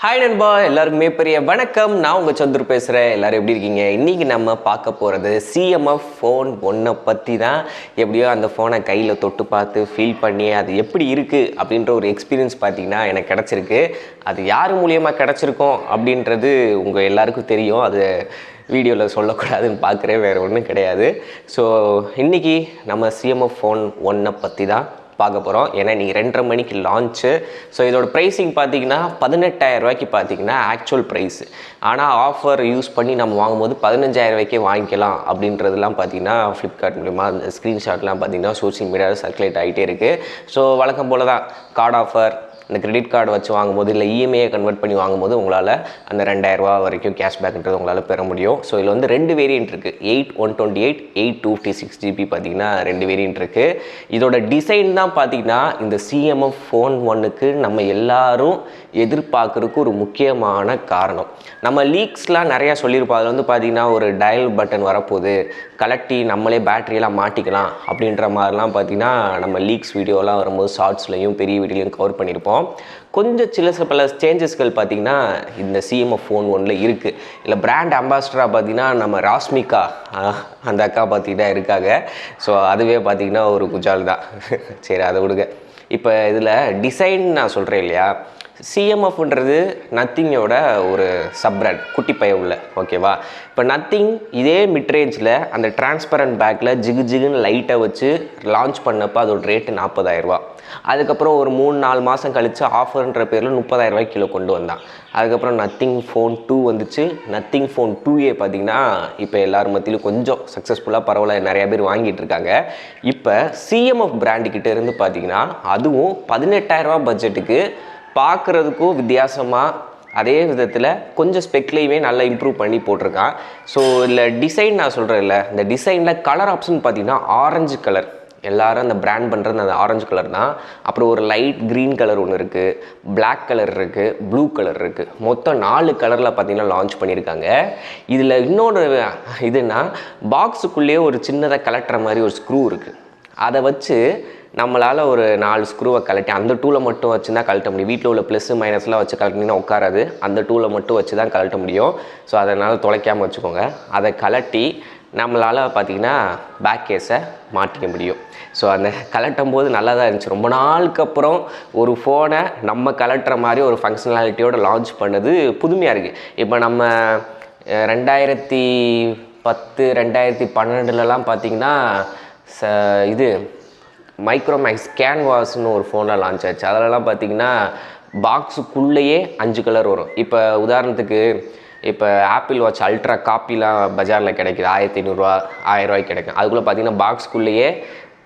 Hi நண்பா, எல்லாருக்குமே பெரிய வணக்கம். நான் உங்கள் சந்துரு பேசுகிறேன். எல்லோரும் எப்படி இருக்கீங்க? இன்றைக்கி நம்ம பார்க்க போகிறது சிஎம்எஃப் ஃபோன் 1 பற்றி தான். எப்படியோ அந்த ஃபோனை கையில் தொட்டு பார்த்து ஃபீல் பண்ணி அது எப்படி இருக்குது அப்படின்ற ஒரு எக்ஸ்பீரியன்ஸ் பார்த்திங்கன்னா எனக்கு கிடச்சிருக்கு. அது யார் மூலியமாக கிடச்சிருக்கோம் அப்படின்றது உங்கள் எல்லாருக்கும் தெரியும். அது வீடியோவில் சொல்லக்கூடாதுன்னு பார்க்குறேன், வேறு ஒன்றும் கிடையாது. ஸோ இன்றைக்கி நம்ம சிஎம்எஃப் ஃபோன் 1 பற்றி தான் பார்க்க போகிறோம். ஏன்னா நீங்கள் 2:30 மணிக்கு லான்ச்சு. ஸோ இதோட ப்ரைஸிங் பார்த்தீங்கன்னா 18,000 ரூபாய்க்கு பார்த்தீங்கன்னா ஆக்சுவல் ப்ரைஸு. ஆனால் ஆஃபர் யூஸ் பண்ணி நம்ம வாங்கும்போது 15,000 ரூபாய்க்கே வாங்கிக்கலாம் அப்படின்றதுலாம் பார்த்தீங்கன்னா ஃப்ளிப்கார்ட் மூலிமா அந்த ஸ்க்ரீன்ஷாட்லாம் பார்த்தீங்கன்னா சோஷியல் மீடியாவில் சர்க்குலேட் ஆகிட்டே இருக்குது. ஸோ வழக்கம் போல் தான் கார்டு ஆஃபர், இந்த கிரெடிட் கார்டு வச்சு வாங்கும்போது இல்லை இஎம்ஐயை கன்வெர்ட் பண்ணி வாங்கும்போது உங்களால் அந்த 2,000 ரூபா வரைக்கும் கேஷ்பேக்ன்றது உங்களால் பெற முடியும். ஸோ இதில் வந்து 2 வேரியன்ட் இருக்குது. 8/128, 8/256 GB பார்த்தீங்கன்னா 2 வேரியன்ட் இருக்குது. இதோட டிசைன் தான் பார்த்தீங்கன்னா இந்த சிஎம்எஃப் ஃபோன் 1க்கு நம்ம எல்லாரும் எதிர்பார்க்குறதுக்கு ஒரு முக்கியமான காரணம். நம்ம லீக்ஸ்லாம் நிறையா சொல்லியிருப்போம். அதில் வந்து பார்த்திங்கன்னா ஒரு டயல் பட்டன் வரப்போகுது, கலட்டி நம்மளே பேட்டரியெல்லாம் மாட்டிக்கலாம் அப்படின்ற மாதிரிலாம் பார்த்திங்கன்னா நம்ம லீக்ஸ் வீடியோலாம் வரும்போது ஷார்ட்ஸ்லையும் பெரிய வீடியோலையும் கவர் பண்ணியிருப்போம். கொஞ்சம் பல சேஞ்சஸ்கள் பார்த்திங்கன்னா இந்த சிஎம்எஃப் ஃபோன் 1ல் இருக்குது. இல்லை பிராண்ட் அம்பாசிடராக பார்த்திங்கன்னா நம்ம ராஷ்மிகா அந்த அக்கா பார்த்திங்கன்னா இருக்காங்க. ஸோ அதுவே பார்த்திங்கன்னா ஒரு குஜால் தான். சரி, அதை விடுங்க. இப்போ இதில் டிசைன் நான் சொல்கிறேன் இல்லையா, சிஎம்எஃப்ன்றது நத்திங்கோட ஒரு சப்ராண்ட், குட்டி பைய உள்ள, ஓகேவா? இப்போ நத்திங் இதே மிட்ரேஞ்சில் அந்த டிரான்ஸ்பரண்ட் பேக்கில் ஜிகுன்னு லைட்டை வச்சு லான்ச் பண்ணப்போ அதோட ரேட்டு 40,000 ரூபா. அதுக்கப்புறம் ஒரு 3-4 மாதம் கழித்து ஆஃபர்ன்ற பேரில் 30,000 ரூபாய்க்கு கிலோ கொண்டு வந்தான். அதுக்கப்புறம் நத்திங் ஃபோன் 2 வந்துச்சு. நத்திங் ஃபோன் 2A பார்த்திங்கன்னா இப்போ எல்லார் மத்தியிலும் கொஞ்சம் சக்ஸஸ்ஃபுல்லாக பரவாயில்ல, நிறையா பேர் வாங்கிட்டு இருக்காங்க. இப்போ சிஎம்எஃப் பிராண்டுக்கிட்ட இருந்து பார்த்திங்கன்னா அதுவும் 18,000 ரூபா பட்ஜெட்டுக்கு பார்க்குறதுக்கும் வித்தியாசமாக அதே விதத்தில் கொஞ்சம் ஸ்பெக்லேயுமே நல்லா இம்ப்ரூவ் பண்ணி போட்டிருக்கான். ஸோ இல்லை டிசைன் நான் சொல்கிறேன்ல, இந்த டிசைனில் கலர் ஆப்ஷன் பார்த்திங்கன்னா ஆரஞ்சு கலர். எல்லோரும் அந்த பிராண்ட் பண்ணுறது அந்த ஆரஞ்சு கலர் தான். அப்புறம் ஒரு லைட் க்ரீன் கலர் ஒன்று இருக்குது, பிளாக் கலர் இருக்குது, ப்ளூ கலர் இருக்குது. மொத்தம் 4 கலரில் பார்த்திங்கன்னா லான்ச் பண்ணியிருக்காங்க. இதில் இன்னொரு இதுனா பாக்ஸுக்குள்ளேயே ஒரு சின்னதாக கலட்டுற மாதிரி ஒரு ஸ்க்ரூ இருக்குது. அதை வச்சு நம்மளால் ஒரு 4 ஸ்க்ரூவை கலட்டி அந்த டூலை மட்டும் வச்சு தான் கழட்ட முடியும். வீட்டில் உள்ள ப்ளஸ்ஸு மைனஸ்லாம் வச்சு கலட்டினீங்கன்னா உட்காராது. அந்த டூலை மட்டும் வச்சு தான் கழட்ட முடியும். ஸோ அதனால் தொலைக்காமல் வச்சுக்கோங்க. அதை கலட்டி நம்மளால் பார்த்திங்கன்னா பேக் கேஸை மாட்டிக்க முடியும். ஸோ அந்த கலட்டும் போது நல்லா தான் இருந்துச்சு. ரொம்ப நாளுக்கு அப்புறம் ஒரு ஃபோனை நம்ம கலட்டுற மாதிரி ஒரு ஃபங்க்ஷனாலிட்டியோடு லான்ச் பண்ணது புதுமையாக இருக்குது. இப்போ நம்ம 2010 2012லலாம் பார்த்திங்கன்னா இது மைக்ரோமேக்ஸ் கேன்வாஸ்னு ஒரு ஃபோனில் லான்ச் ஆச்சு. அதிலலாம் பார்த்திங்கன்னா பாக்ஸுக்குள்ளேயே 5 கலர் வரும். இப்போ உதாரணத்துக்கு இப்போ ஆப்பிள் வாட்ச் அல்ட்ரா காப்பிலாம் பஜாரில் கிடைக்கிது, 1,500 ரூபா 1000 ரூபாய்க்கு கிடைக்கும். அதுக்குள்ளே பார்த்திங்கன்னா பாக்ஸ்க்குள்ளேயே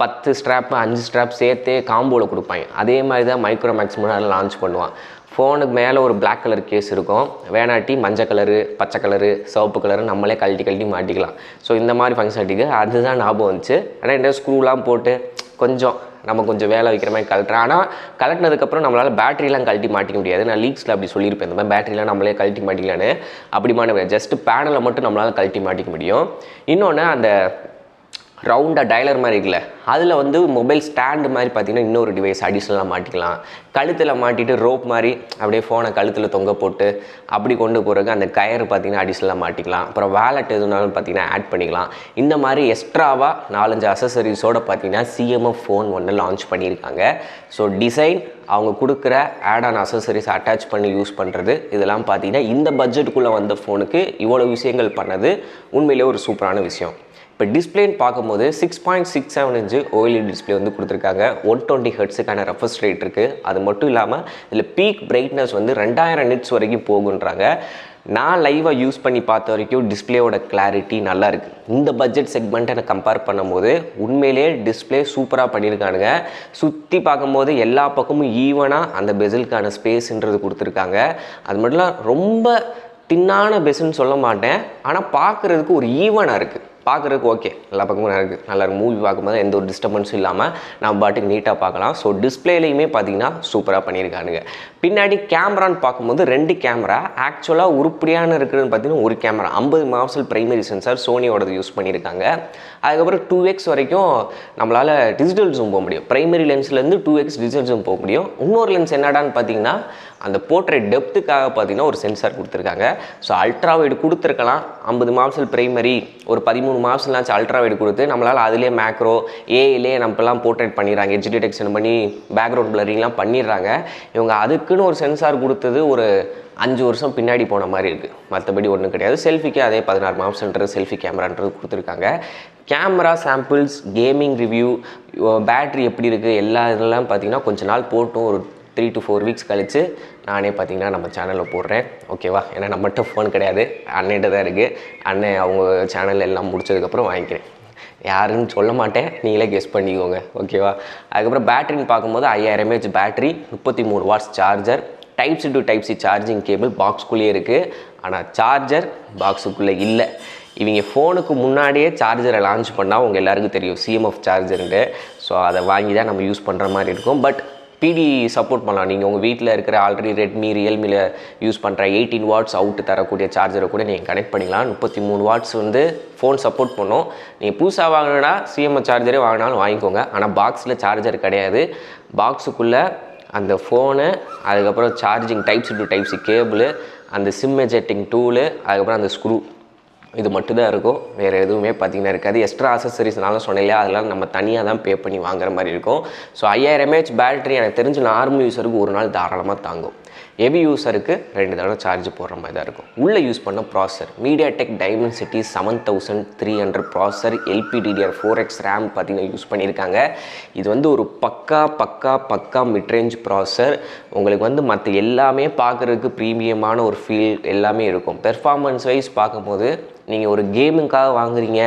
10 ஸ்ட்ராப்பு 5 ஸ்ட்ராப் சேர்த்தே காம்போவில் கொடுப்பாங்க. அதே மாதிரி தான் மைக்ரோமேக்ஸ் முன்னாடி லான்ச் பண்ணுவான். ஃபோனுக்கு மேலே ஒரு பிளாக் கலர் கேஸ் இருக்கும், வேணாட்டி மஞ்சள் கலரு, பச்சை கலரு, சிவப்பு கலரு நம்மளே கழட்டி மாட்டிக்கலாம். ஸோ இந்த மாதிரி ஃபங்க்ஷனாலிட்டிக்கு அதுதான் ஞாபகம் வந்துச்சு. ஆனால் இந்த ஸ்க்ரூலாம் போட்டு கொஞ்சம் வேலை வைக்கிற மாதிரி கழட்டுறேன். ஆனால் கழட்டினதுக்கப்புறம் நம்மளால் பேட்டரிலாம் கழட்டி மாட்டிக்க முடியாது. நான் லீக்ஸில் அப்படி சொல்லியிருப்பேன், இந்த மாதிரி பேட்டரிலாம் நம்மளே கழட்டி மாட்டிக்கலான்னு. அப்படி மாட்ட ஜஸ்ட்டு பேனலை மட்டும் நம்மளால் கழட்டி மாட்டிக்க முடியும். இன்னொன்று அந்த ரவுண்டாக டயலர் மாதிரி இருக்குல்ல, அதில் வந்து மொபைல் ஸ்டாண்டு மாதிரி பார்த்திங்கன்னா இன்னொரு டிவைஸ் அடிஷ்னலாக மாட்டிக்கலாம். கழுத்தில் மாட்டிட்டு ரோப் மாதிரி அப்படியே ஃபோனை கழுத்தில் தொங்க போட்டு அப்படி கொண்டு போகிறதுக்கு அந்த கயர் பார்த்திங்கன்னா அடிஷ்னலாக மாட்டிக்கலாம். அப்புறம் வேலட் எதுனாலும் பார்த்திங்கன்னா ஆட் பண்ணிக்கலாம். இந்த மாதிரி எக்ஸ்ட்ராவாக 4-5 அசசரிஸோடு பார்த்திங்கன்னா சிஎம்எஃப் ஃபோன் 1 லான்ச் பண்ணியிருக்காங்க. ஸோ டிசைன், அவங்க கொடுக்குற ஆட் ஆன் அசசரிஸ் அட்டாச் பண்ணி யூஸ் பண்ணுறது, இதெல்லாம் பார்த்திங்கன்னா இந்த பட்ஜெட்டுக்குள்ளே வந்த ஃபோனுக்கு இவ்வளோ விஷயங்கள் பண்ணது உண்மையிலே ஒரு சூப்பரான விஷயம். இப்போ டிஸ்பிளேன்னு பார்க்கும்போது 6.67 இன்ச்சு OLED டிஸ்பிளே வந்து கொடுத்துருக்காங்க. 120 ஹெர்ட்ஸுக்கான ரெஃப்ரெஷ் ரேட் இருக்குது. அது மட்டும் இல்லாமல் இதில் பீக் பிரைட்னஸ் வந்து 2000 நிட்ஸ் வரைக்கும் போகுன்றாங்க. நான் லைவாக யூஸ் பண்ணி பார்த்த வரைக்கும் டிஸ்பிளேயோட கிளாரிட்டி நல்லா இருக்குது. இந்த பட்ஜெட் செக்மெண்ட்டை நான் கம்பேர் பண்ணும்போது உண்மையிலே டிஸ்பிளே சூப்பராக பண்ணியிருக்கானுங்க. சுற்றி பார்க்கும்போது எல்லா பக்கமும் ஈவனாக அந்த பெசலுக்கான ஸ்பேஸ்ன்றது கொடுத்துருக்காங்க. அது மட்டும் இல்லை, ரொம்ப தின்னான பெஸ்ன்னு சொல்ல மாட்டேன், ஆனால் பார்க்குறதுக்கு ஒரு ஈவனாக இருக்குது. பார்க்குறதுக்கு ஓகே, எல்லா பக்கமும் நல்லா இருக்கும். மூவி பார்க்கும்போது எந்த ஒரு டிஸ்டர்பன்ஸும் இல்லாமல் நம்ம பாட்டுக்கு நீட்டாக பார்க்கலாம். ஸோ டிஸ்பிளேலையுமே பார்த்திங்கன்னா சூப்பராக பண்ணியிருக்கானுங்க. பின்னாடி கேமரான்னு பார்க்கும்போது 2 கேமரா ஆக்சுவலாக உருப்படியான இருக்குதுன்னு பார்த்திங்கன்னா ஒரு கேமரா 50 மெகாபிக்சல் பிரைமரி சென்சார் சோனியோடது யூஸ் பண்ணியிருக்காங்க. அதுக்கப்புறம் 2x வரைக்கும் நம்மளால் டிஜிட்டல் ஜூம் போக முடியும். பிரைமரி லென்ஸ்லேருந்து 2x டிஜிட்டல் ஜூம் போக முடியும். இன்னொரு லென்ஸ் என்னடான்னு பார்த்தீங்கன்னா அந்த போர்ட்ரேட் டெப்த்துக்காக பார்த்தீங்கன்னா ஒரு சென்சார் கொடுத்துருக்காங்க. ஸோ அல்ட்ரா வைடு கொடுத்துருக்கலாம், 50 மெகாபிக்சல் பிரைமரி, ஒரு 13 மெகாபிக்சல்னாச்சும் அல்ட்ரா வைடு கொடுத்து நம்மளால் அதிலே மேக்ரோ ஏஐலே நம்மலாம் போர்ட்ரேட் பண்ணிடுறாங்க, எட்ஜ் டிடெக்ஷன் பண்ணி பேக்ரவுண்ட் பிளரிங்லாம் பண்ணிடுறாங்க. இவங்க அதுக்குன்னு ஒரு சென்சார் கொடுத்தது ஒரு 5 வருஷம் பின்னாடி போன மாதிரி இருக்குது, மற்றபடி ஒன்றும் கிடையாது. செல்ஃபிக்கு அதே 16 மெகாபிக்சல்ன்றது செல்ஃபி கேமரான்றது கொடுத்துருக்காங்க. Camera samples, gaming review, battery எப்படி இருக்குது, எல்லா இதெல்லாம் பார்த்திங்கன்னா கொஞ்ச நாள் போட்டும் ஒரு 3 to 4 வீக்ஸ் கழித்து நானே பார்த்திங்கன்னா நம்ம சேனலில் போடுறேன், ஓகேவா? ஏன்னா நம்மகிட்ட ஃபோன் கிடையாது, அண்ணன்ட்ட தான் இருக்குது. அண்ணன் அவங்க சேனல் எல்லாம் முடிச்சதுக்கப்புறம் வாங்கிக்கிறேன். யாருன்னு சொல்ல மாட்டேன், நீங்களே கெஸ் பண்ணிக்கோங்க, ஓகேவா? அதுக்கப்புறம் பேட்டரின்னு பார்க்கும்போது 5000 mAh battery, 33 watts charger, type C to type C charging cable பாக்ஸ்குள்ளேயே இருக்குது. ஆனால் சார்ஜர் பாக்ஸுக்குள்ளே இல்லை. இவங்க ஃபோனுக்கு முன்னாடியே சார்ஜரை லான்ச் பண்ணால் உங்கள் எல்லாருக்கும் தெரியும் சிஎம்எஃப் சார்ஜருன்ட்டு. ஸோ அதை வாங்கி தான் நம்ம யூஸ் பண்ணுற மாதிரி இருக்கும். பட் பிடி சப்போர்ட் பண்ணலாம். நீங்கள் உங்கள் வீட்டில் இருக்கிற ஆல்ரெடி ரெட்மி, ரியல்மியில் யூஸ் பண்ணுற 18 வாட்ஸ் அவுட்டு தரக்கூடிய சார்ஜரை கூட நீங்கள் கனெக்ட் பண்ணிக்கலாம். 33 வாட்ஸ் வந்து ஃபோன் சப்போர்ட் பண்ணும். நீங்கள் புதுசாக வாங்கினா சிஎம்எஃப் சார்ஜரே வாங்கினாலும் வாங்கிக்கோங்க. ஆனால் பாக்ஸில் சார்ஜர் கிடையாது. பாக்ஸுக்குள்ளே அந்த ஃபோனு, அதுக்கப்புறம் charging type C to type C cable, அந்த சிம் எஜெக்டிங் டூலு, அதுக்கப்புறம் அந்த ஸ்க்ரூ, இது மட்டும்தான் இருக்கும். வேறு எதுவுமே பார்த்திங்கன்னா இருக்காது. எக்ஸ்ட்ரா அசசரிஸ்னாலும் சொன்னீங்களா, அதெல்லாம் நம்ம தனியாக தான் பே பண்ணி வாங்குற மாதிரி இருக்கும். ஸோ 5000 mAh பேட்டரி எனக்கு தெரிஞ்சு நார்மல் யூஸருக்கு ஒரு நாள் தாராளமாக தாங்கும். ஹெவி யூஸருக்கு 2 தடவை சார்ஜ் போடுற மாதிரி தான் இருக்கும். உள்ளே யூஸ் பண்ண ப்ராசர் மீடியாடெக் டைமென்சிட்டி 7300 ப்ராசர், LPDDR4X ரேம் பார்த்திங்கன்னா யூஸ் பண்ணியிருக்காங்க. இது வந்து ஒரு பக்கா மிட்ரேஞ்ச் ப்ராசர். உங்களுக்கு வந்து மற்ற எல்லாமே பார்க்குறதுக்கு ப்ரீமியமான ஒரு ஃபீல் எல்லாமே இருக்கும். பெர்ஃபார்மன்ஸ் வைஸ் பார்க்கும்போது நீங்கள் ஒரு கேமுக்காக வாங்குறீங்க,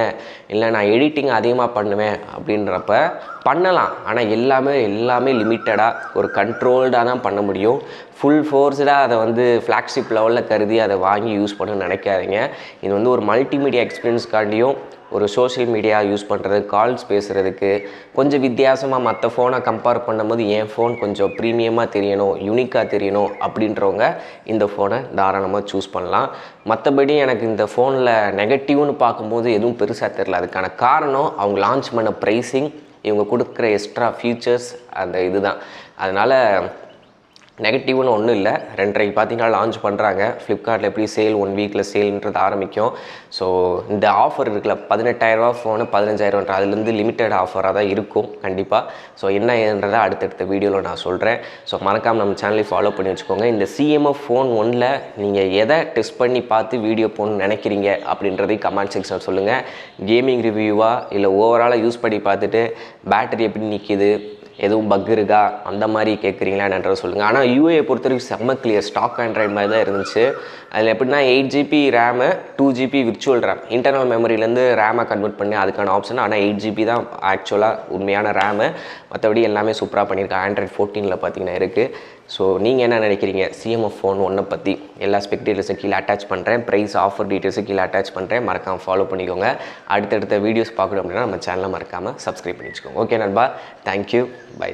இல்லை நான் எடிட்டிங் அதிகமாக பண்ணுவேன் அப்படின்றப்ப பண்ணலாம். ஆனால் எல்லாமே லிமிட்டடாக ஒரு கண்ட்ரோல்டாக தான் பண்ண முடியும். ஃபுல் ஃபோர்ஸ்டாக அதை வந்து ஃப்ளாக்ஷிப் லெவலில் கருதி அதை வாங்கி யூஸ் பண்ண நினைக்காதீங்க. இது வந்து ஒரு மல்டிமீடியா எக்ஸ்பீரியன்ஸ்க்காண்டியும், ஒரு சோஷியல் மீடியா யூஸ் பண்ணுறது, கால்ஸ் பேசுகிறதுக்கு கொஞ்சம் வித்தியாசமாக மற்ற ஃபோனை கம்பேர் பண்ணும்போது என் ஃபோன் கொஞ்சம் ப்ரீமியமாக தெரியணும், யூனிக்காக தெரியணும் அப்படின்றவங்க இந்த ஃபோனை தாராளமாக சூஸ் பண்ணலாம். மற்றபடி எனக்கு இந்த ஃபோனில் நெகட்டிவ்னு பார்க்கும்போது எதுவும் பெருசாக தெரியல. அதுக்கான காரணம் அவங்க லான்ச் பண்ண ப்ரைஸிங், இவங்க கொடுக்குற எக்ஸ்ட்ரா ஃபீச்சர்ஸ், அந்த இதுதான். அதனால் நெகட்டிவ்னு ஒன்றும் இல்லை. 2:30 பார்த்தீங்கன்னா லான்ச் பண்ணுறாங்க. ஃப்ளிப்கார்ட்டில் எப்படி சேல் 1 வீக்கில் சேல்ன்றது ஆரம்பிக்கும். ஸோ இந்த ஆஃபர் இருக்குல்ல, 18000 ஃபோனு 15000, அதுலேருந்து லிமிட்டட் ஆஃபராக தான் இருக்கும் கண்டிப்பாக. ஸோ என்ன ஏன்றதை அடுத்தடுத்த வீடியோவில் நான் சொல்கிறேன். ஸோ மறக்காமல் நம்ம சேனலையும் ஃபாலோ பண்ணி வச்சுக்கோங்க. இந்த சிஎம்எஃப் ஃபோன் 1ல் நீங்கள் எதை டெஸ்ட் பண்ணி பார்த்து வீடியோ போடணும்னு நினைக்கிறீங்க அப்படின்றதையும் கமெண்ட் செக்ஷன் சொல்லுங்கள். கேமிங் ரிவ்யூவா, இல்லை ஓவராலாக யூஸ் பண்ணி பார்த்துட்டு பேட்டரி எப்படி நிற்கிது, எதுவும் பக் இருக்கா, அந்த மாதிரி கேட்குறீங்களான்றதை சொல்லுங்கள். ஆனால் யூஏ பொறுத்த வரைக்கும் செம்ம கிளியர், ஸ்டாக் ஆண்ட்ராய்டு மாதிரி தான் இருந்துச்சு. அதில் எப்படின்னா 8GB RAM, 2GB virtual RAM, internal மெமரியிலேருந்து ரேமை கன்வெர்ட் பண்ணி அதுக்கான ஆப்ஷன். ஆனால் 8GB தான் ஆக்சுவலாக உண்மையான ரேமு. மற்றபடி எல்லாமே சூப்பராக பண்ணியிருக்கேன். ஆண்ட்ராய்டு 14ல் பார்த்தீங்கன்னா இருக்குது. ஸோ நீங்கள் என்ன நினைக்கிறீங்க சிஎம்எஃப் ஃபோன் 1 பற்றி? எல்லா ஸ்பெக் டீட்டெயில்ஸும் கீழே அட்டாச் பண்ணுறேன், ப்ரைஸ் ஆஃபர் டீட்டெயில்ஸும் கீழே அட்டாச் பண்ணுறேன். மறக்காமல் ஃபாலோ பண்ணிக்கோங்க. அடுத்தடுத்த வீடியோஸ் பார்க்கணும் அப்படின்னா நம்ம சேனலை மறக்காமல் சப்ஸ்கிரைப் பண்ணி வச்சுக்கோங்க. ஓகே நண்பா, தேங்க்யூ, பை.